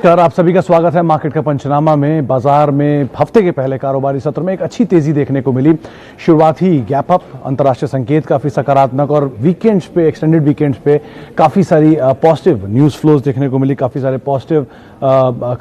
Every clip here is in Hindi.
नमस्कार, आप सभी का स्वागत है मार्केट का पंचनामा में। बाजार में हफ्ते के पहले कारोबारी सत्र में एक अच्छी तेजी देखने को मिली। शुरुआत ही गैप अप, अंतर्राष्ट्रीय संकेत काफी सकारात्मक और वीकेंड्स पे, एक्सटेंडेड वीकेंड्स पे काफी सारी पॉजिटिव न्यूज फ्लोज देखने को मिली। काफी सारे पॉजिटिव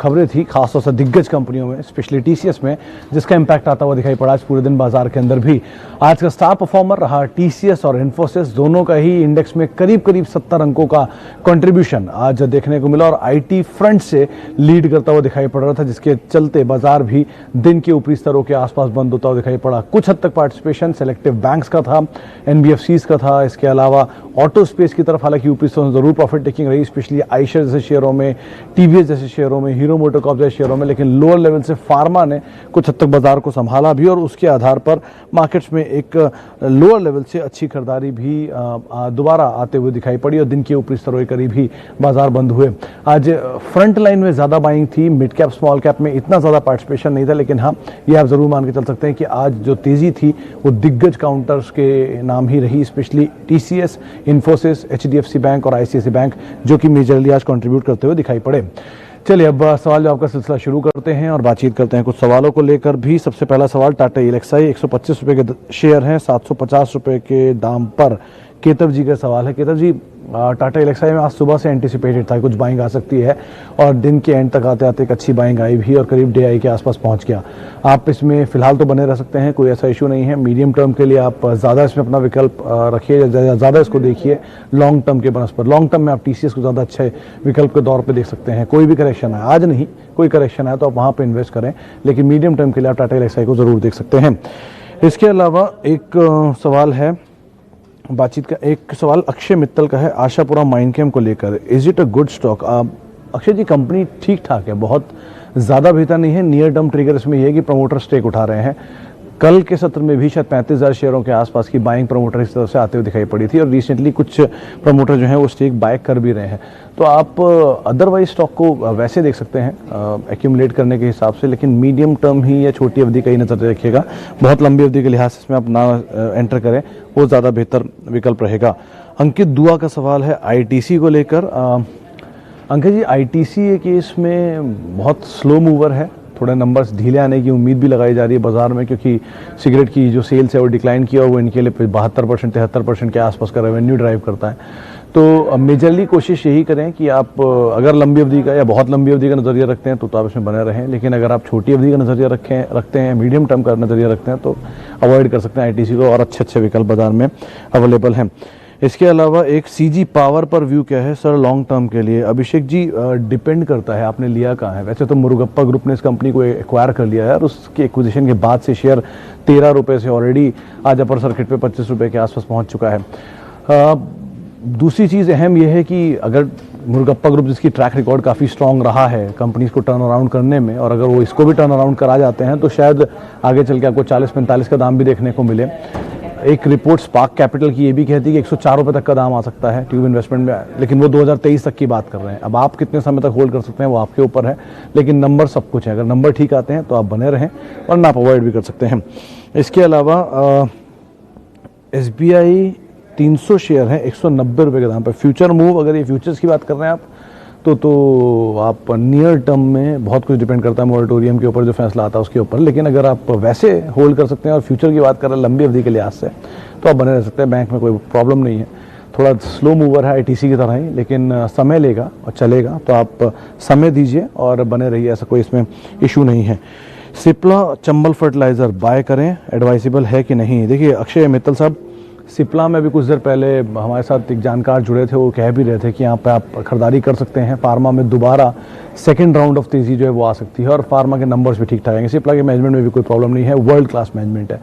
खबरें थी, खासतौर से दिग्गज कंपनियों में, स्पेशली टीसीएस में, जिसका इंपैक्ट आता हुआ दिखाई पड़ा आज पूरे दिन बाजार के अंदर भी। आज का स्टार परफॉर्मर रहा टीसीएस और इन्फोसिस, दोनों का ही इंडेक्स में करीब करीब 70 अंकों का कंट्रीब्यूशन आज देखने को मिला और आईटी फ्रंट से लीड करता हुआ दिखाई पड़ रहा था, जिसके चलते बाजार भी दिन के ऊपरी स्तरों के आसपास बंद होता हुआ दिखाई पड़ा। कुछ हद तक पार्टिसिपेशन सेलेक्टिव बैंक्स का था, एनबीएफसीज का था, इसके अलावा ऑटो स्पेस की तरफ हालांकि ऊपरी स्तरों से जरूर प्रॉफिट टेकिंग रही, स्पेशली आईशर जैसे शेयरों में, टीवीएस जैसे शेयरों में, हीरो मोटोकॉर्प जैसे शेयरों में। लेकिन लोअर लेवल से फार्मा ने कुछ हद तक बाजार को संभाला भी और उसके आधार पर मार्केट्स में एक लोअर लेवल से अच्छी खरीदारी भी दोबारा आते हुए दिखाई पड़ी और दिन के ऊपरी स्तरों के करीब ही बाजार बंद हुए। आज फ्रंट लाइन में ज्यादा बाइंग थी, मिड कैप स्मॉल कैप में इतना ज्यादा पार्टिसिपेशन नहीं था, लेकिन हाँ, ये आप जरूर मान के चल सकते हैं कि आज जो तेजी थी वो दिग्गज काउंटर्स के नाम ही रही, specially TCS, Infosys, HDFC bank और आईसीआईसी बैंक, जो कि मेजरली आज कंट्रीब्यूट करते हुए दिखाई पड़े। चलिए अब सवाल जवाब का सिलसिला शुरू करते हैं और बातचीत करते हैं कुछ सवालों को लेकर भी। सबसे पहला सवाल, टाटा एलेक्साई 125 रुपए के शेयर हैं, 750 रुपए के दाम पर। केतव जी का सवाल है। केतव जी, टाटा एलेक्साई में आज सुबह से एंटिसिपेटेड था कुछ बाइंग आ सकती है और दिन के एंड तक आते आते एक अच्छी बाइंग आई भी और करीब डे आई के आसपास पहुंच गया। आप इसमें फिलहाल तो बने रह सकते हैं, कोई ऐसा इशू नहीं है। मीडियम टर्म के लिए आप ज़्यादा इसमें अपना विकल्प रखिए, ज़्यादा इसको देखिए लॉन्ग टर्म के बनस पर। लॉन्ग टर्म में आप टीसीएस को ज़्यादा अच्छे विकल्प के तौर पर देख सकते हैं। कोई भी करेक्शन है, आज नहीं, कोई करेक्शन है तो आप वहाँ पर इन्वेस्ट करें, लेकिन मीडियम टर्म के लिए आप टाटा एलेक्साई को ज़रूर देख सकते हैं। इसके अलावा एक सवाल है बातचीत का, एक सवाल अक्षय मित्तल का है आशापुरा माइनकेम को लेकर। Is it a good stock? Akshay ji, company ठीक ठाक है, बहुत ज़्यादा बेहतर नहीं है। नियर टर्म ट्रिगर इसमें यह है कि प्रमोटर स्टेक उठा रहे हैं। कल के सत्र में भी शायद 35,000 शेयरों के आसपास की बाइंग प्रमोटर इस तरफ से आते हुए दिखाई पड़ी थी और रिसेंटली कुछ प्रमोटर जो हैं वो स्टेक बाय कर भी रहे हैं। तो आप अदरवाइज स्टॉक को वैसे देख सकते हैं एक्यूमुलेट करने के हिसाब से, लेकिन मीडियम टर्म ही या छोटी अवधि का ही नजर रखिएगा। बहुत लंबी अवधि के लिहाज से इसमें आप ना एंटर करें, वो ज़्यादा बेहतर विकल्प रहेगा। अंकित दुआ का सवाल है आईटीसी को लेकर। अंकित जी, आईटीसी एक इसमें बहुत स्लो मूवर है, थोड़े नंबर्स ढीले आने की उम्मीद भी लगाई जा रही है बाजार में, क्योंकि सिगरेट की जो सेल्स है वो डिक्लाइन किया और वो इनके लिए 72% 73% के आसपास का रेवेन्यू ड्राइव करता है। तो मेजरली कोशिश यही करें कि आप अगर लंबी अवधि का या बहुत लंबी अवधि का नज़रिया रखते हैं तो आप इसमें बने रहें, लेकिन अगर आप छोटी अवधि का नज़रिया रखते हैं, मीडियम टर्म का नज़रिया रखते हैं तो अवॉइड कर सकते हैं आईटीसी को, और अच्छे अच्छे विकल्प बाजार में अवेलेबल हैं। इसके अलावा एक सीजी पावर पर व्यू क्या है सर लॉन्ग टर्म के लिए? अभिषेक जी, डिपेंड करता है आपने लिया कहाँ है। वैसे तो मुरुगप्पा ग्रुप ने इस कंपनी को एक्वायर कर लिया है और उसके एक्विजिशन के बाद से शेयर 13 रुपये से ऑलरेडी आज अपर सर्किट पे 25 रुपये के आसपास पहुंच चुका है। दूसरी चीज़ अहम यह है कि अगर मुरुगप्पा ग्रुप, जिसकी ट्रैक रिकॉर्ड काफ़ी स्ट्रॉन्ग रहा है कंपनीज को टर्न अराउंड करने में, और अगर वो इसको भी टर्न अराउंड करा जाते हैं तो शायद आगे चल के आपको 40-45 का दाम भी देखने को मिले। एक रिपोर्ट स्पार्क कैपिटल की ये भी कहती है कि 104 रुपये तक का दाम आ सकता है ट्यूब इन्वेस्टमेंट में, लेकिन वो 2023 तक की बात कर रहे हैं। अब आप कितने समय तक होल्ड कर सकते हैं वो आपके ऊपर है, लेकिन नंबर सब कुछ है। अगर नंबर ठीक आते हैं तो आप बने रहें, वरना आप अवॉइड भी कर सकते हैं। इसके अलावा एसबीआई 300 शेयर हैं 190 रुपये के दाम पर। फ्यूचर मूव, अगर ये फ्यूचर्स की बात कर रहे हैं आप तो आप नियर टर्म में बहुत कुछ डिपेंड करता है मोरेटोरियम के ऊपर, जो फैसला आता है उसके ऊपर, लेकिन अगर आप वैसे होल्ड कर सकते हैं और फ्यूचर की बात कर रहे हैं लंबी अवधि के लिहाज से तो आप बने रह सकते हैं। बैंक में कोई प्रॉब्लम नहीं है, थोड़ा स्लो मूवर है आईटीसी की तरह ही, लेकिन समय लेगा और चलेगा, तो आप समय दीजिए और बने रहिए, ऐसा कोई इसमें इशू नहीं है। सिप्ला चंबल फर्टिलाइजर बाय करें, एडवाइजेबल है कि नहीं? देखिए अक्षय मित्तल साहब, सिप्ला में भी कुछ देर पहले हमारे साथ एक जानकार जुड़े थे, वो कह भी रहे थे कि यहाँ पे आप खरीदारी कर सकते हैं। फार्मा में दोबारा सेकंड राउंड ऑफ तेजी जो है वो आ सकती है और फार्मा के नंबर्स भी ठीक ठाक आएंगे। सिप्ला के मैनेजमेंट में भी कोई प्रॉब्लम नहीं है, वर्ल्ड क्लास मैनेजमेंट है,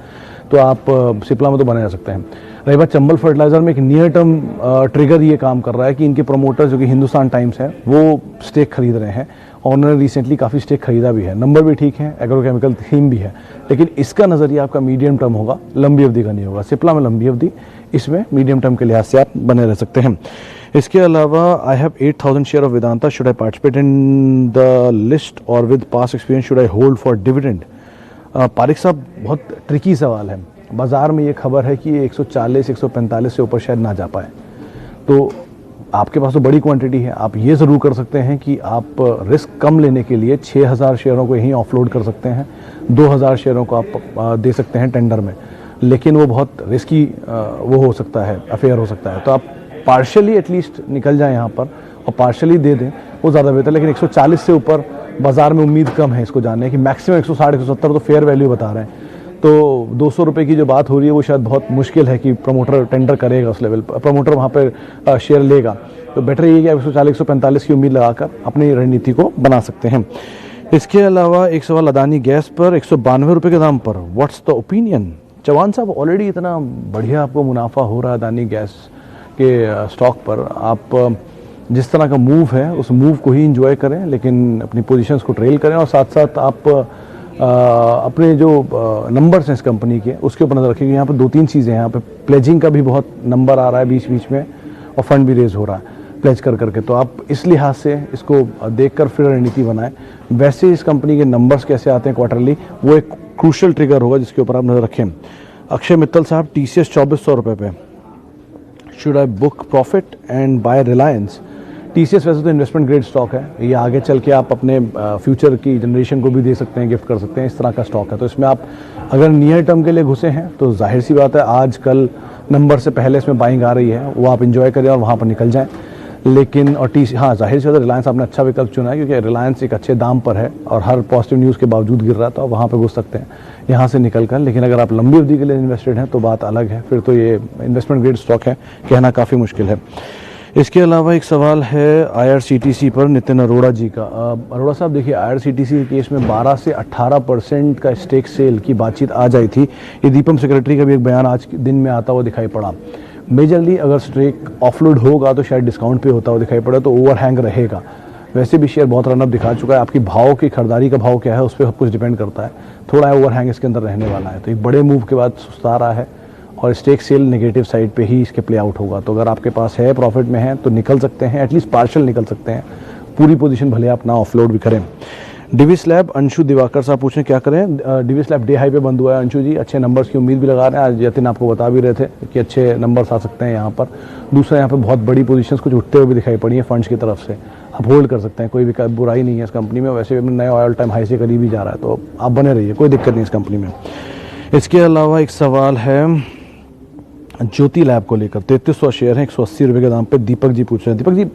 तो आप सिप्ला में तो बने रह सकते हैं। रही बात चंबल फर्टिलाइजर में, एक नियर टर्म ट्रिगर ये काम कर रहा है कि इनके प्रमोटर जो कि हिंदुस्तान टाइम्स है वो स्टेक खरीद रहे हैं और उन्होंने रिसेंटली काफ़ी स्टेक खरीदा भी है। नंबर भी ठीक है, एग्रोकेमिकल थीम भी है, लेकिन इसका नज़रिया आपका मीडियम टर्म होगा, लंबी अवधि का नहीं होगा। सिप्ला में लंबी अवधि, इसमें मीडियम टर्म के लिहाज से आप बने रह सकते हैं। इसके अलावा I have 8,000 share of Vedanta, should I participate in the list और with past experience should I hold for dividend? Pareek साहब, बहुत ट्रिकी सवाल है। बाजार में ये खबर है कि 140-145 से ऊपर शायद ना जा पाए, तो आपके पास तो बड़ी क्वांटिटी है, आप ये ज़रूर कर सकते हैं कि आप रिस्क कम लेने के लिए 6000 शेयरों को यहीं ऑफलोड कर सकते हैं, 2000 शेयरों को आप दे सकते हैं टेंडर में, लेकिन वो बहुत रिस्की वो हो सकता है, अफेयर हो सकता है। तो आप पार्शली एटलीस्ट निकल जाएं यहाँ पर और पार्शली दे दें, वो ज़्यादा बेहतर। लेकिन 140 से ऊपर बाज़ार में उम्मीद कम है इसको जानने की, मैक्सिमम 160 170 तो फेयर वैल्यू बता रहे हैं। तो 200 रुपये की जो बात हो रही है वो शायद बहुत मुश्किल है कि प्रमोटर टेंडर करेगा उस लेवल पर, प्रमोटर वहाँ पर शेयर लेगा। तो बेटर ये कि आप 140 145 की उम्मीद लगाकर अपनी रणनीति को बना सकते हैं। इसके अलावा एक सवाल अदानी गैस पर 192 रुपये के दाम पर, व्हाट्स द ओपिनियन? चौहान साहब, ऑलरेडी इतना बढ़िया आपको मुनाफा हो रहा है अदानी गैस के स्टॉक पर, आप जिस तरह का मूव है उस मूव को ही इंजॉय करें, लेकिन अपनी पोजीशंस को ट्रेल करें और साथ साथ आप अपने जो नंबर्स हैं इस कंपनी के उसके ऊपर नजर रखिए। यहाँ पर 2-3 चीज़ें हैं, यहाँ पे प्लेजिंग का भी बहुत नंबर आ रहा है बीच बीच में और फंड भी रेज हो रहा है प्लेज कर करके, तो आप इस लिहाज से इसको देखकर फिर रणनीति बनाएं। वैसे इस कंपनी के नंबर्स कैसे आते हैं क्वार्टरली, वो एक क्रूशल ट्रिगर होगा जिसके ऊपर आप नजर रखें। अक्षय मित्तल साहब, TCS 2400 रुपये पे, should I book profit and buy Reliance? TCS वैसे तो इन्वेस्टमेंट ग्रेड स्टॉक है, ये आगे चल के आप अपने फ्यूचर की जनरेशन को भी दे सकते हैं, गिफ्ट कर सकते हैं, इस तरह का स्टॉक है। तो इसमें आप अगर नियर टर्म के लिए घुसे हैं तो जाहिर सी बात है आज कल नंबर से पहले इसमें बाइंग आ रही है, वो आप इंजॉय करें और वहाँ पर निकल जाएं। लेकिन और हाँ, जाहिर सी बात है रिलायंस आपने अच्छा विकल्प चुना है क्योंकि रिलायंस एक अच्छे दाम पर है और हर पॉजिटिव न्यूज़ के बावजूद गिर रहा था, तो वहाँ पर घुस सकते हैं यहाँ से निकल कर। लेकिन अगर आप लंबी अवधि के लिए इन्वेस्टेड हैं तो बात अलग है, फिर तो ये इन्वेस्टमेंट ग्रेड स्टॉक है, कहना काफ़ी मुश्किल है। इसके अलावा एक सवाल है IRCTC पर नितिन अरोड़ा जी का। अरोड़ा साहब, देखिए IRCTC के केस में 12 से 18% का स्टेक सेल की बातचीत आ जाई थी, ये दीपम सेक्रेटरी का भी एक बयान आज दिन में आता हुआ दिखाई पड़ा। मेजरली अगर स्टेक ऑफलोड होगा तो शायद डिस्काउंट पे होता हुआ दिखाई पड़ा, तो ओवरहैंग रहेगा। वैसे भी शेयर बहुत रनअप दिखा चुका है, आपकी भाव की खरीदारी का भाव क्या है उस पर सब कुछ डिपेंड करता है, थोड़ा ओवरहैंग इसके अंदर रहने वाला है। तो एक बड़े मूव के बाद सुस्ता रहा है और स्टेक सेल नेगेटिव साइड पे ही इसके प्ले आउट होगा। तो अगर आपके पास है, प्रॉफिट में है तो निकल सकते हैं, एटलीस्ट पार्शियल निकल सकते हैं, पूरी पोजीशन भले आप ना ऑफलोड भी करें। डिविस लैब, अंशु दिवाकर साहब पूछें क्या करें? डिविस लैब डे हाई पे बंद हुआ है अंशु जी, अच्छे नंबर्स की उम्मीद भी लगा रहे हैं, आज यतिन आपको बता भी रहे थे कि अच्छे नंबर्स आ सकते हैं यहाँ पर। दूसरा, यहाँ पर बहुत बड़ी पोजीशंस कुछ उठते हुए भी दिखाई पड़ी है फंड्स की तरफ से, आप होल्ड कर सकते हैं, कोई भी बुराई नहीं है इस कंपनी में। वैसे भी नए ऑल टाइम हाई से करीब ही जा रहा है, तो आप बने रहिए, कोई दिक्कत नहीं इस कंपनी में। इसके अलावा एक सवाल है ज्योति लैब को लेकर, 3300 शेयर हैं 180 रुपये के दाम पे, दीपक जी पूछ रहे हैं। दीपक जी,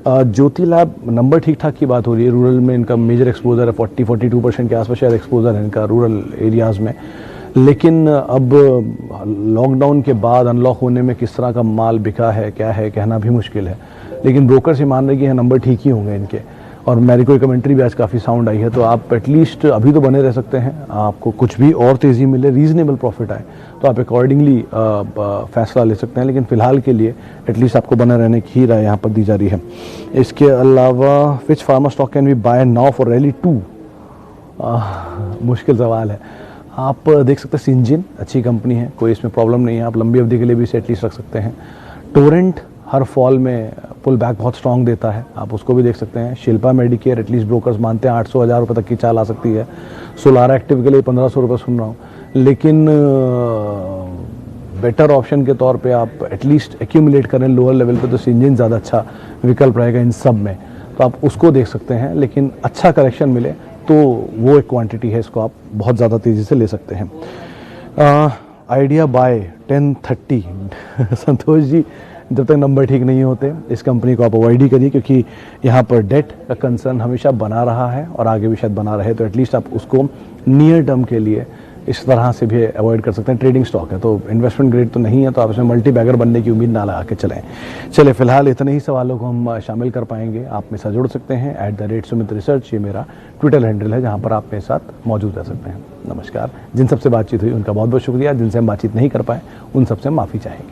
ज्योति लैब नंबर ठीक ठाक की बात हो रही है, रूरल में इनका मेजर एक्सपोजर है, 40-42% के आसपास शायद एक्सपोजर है इनका रूरल एरियाज़ में। लेकिन अब लॉकडाउन के बाद अनलॉक होने में किस तरह का माल बिका है, क्या है, कहना भी मुश्किल है। लेकिन ब्रोकर से मान रहे कि नंबर ठीक ही होंगे इनके, और मैरिको की कमेंट्री भी आज काफ़ी साउंड आई है। तो आप एटलीस्ट अभी तो बने रह सकते हैं, आपको कुछ भी और तेज़ी मिले, रीजनेबल प्रॉफिट आए तो आप अकॉर्डिंगली फैसला ले सकते हैं। लेकिन फ़िलहाल के लिए एटलीस्ट आपको बने रहने की ही राय यहाँ पर दी जा रही है। इसके अलावा which pharma stock can we buy now for rally 2? मुश्किल सवाल है। आप देख सकते हैं सिंजिन अच्छी कंपनी है, कोई इसमें प्रॉब्लम नहीं है, आप लंबी अवधि के लिए भी इसे एटलीस्ट रख सकते हैं। टोरेंट हर फॉल में पुल बैक बहुत स्ट्रॉन्ग देता है, आप उसको भी देख सकते हैं। शिल्पा मेडिकेयर एटलीस्ट ब्रोकर्स मानते हैं 800-1000 रुपये तक की चाल आ सकती है। सोलार एक्टिव के लिए 1500 रुपये सुन रहा हूँ, लेकिन बेटर ऑप्शन के तौर पे आप एटलीस्ट एक्यूमुलेट करें लोअर लेवल पे, तो सिंजिन ज़्यादा अच्छा विकल्प रहेगा इन सब में, तो आप उसको देख सकते हैं। लेकिन अच्छा करेक्शन मिले तो वो एक क्वांटिटी है, इसको आप बहुत ज़्यादा तेज़ी से ले सकते हैं। आइडिया बाय 1030 संतोष जी, जब तक नंबर ठीक नहीं होते इस कंपनी को आप अवॉइड ही करिए, क्योंकि यहाँ पर डेट का कंसर्न हमेशा बना रहा है और आगे भी शायद बना रहे, तो एटलीस्ट आप उसको नियर टर्म के लिए इस तरह से भी अवॉइड कर सकते हैं। ट्रेडिंग स्टॉक है तो इन्वेस्टमेंट ग्रेड तो नहीं है, तो आप इसमें मल्टी बैगर बनने की उम्मीद ना लगा के चलें। चले फिलहाल इतने ही सवालों को हम शामिल कर पाएंगे, आप मेरे साथ जुड़ सकते हैं @सुमित रिसर्च, ये मेरा ट्विटर हैंडल है जहाँ पर आप मेरे साथ मौजूद रह सकते हैं। नमस्कार। जिन सबसे बातचीत हुई उनका बहुत बहुत शुक्रिया, जिनसे हम बातचीत नहीं कर पाए उन सबसे माफ़ी चाहेंगे।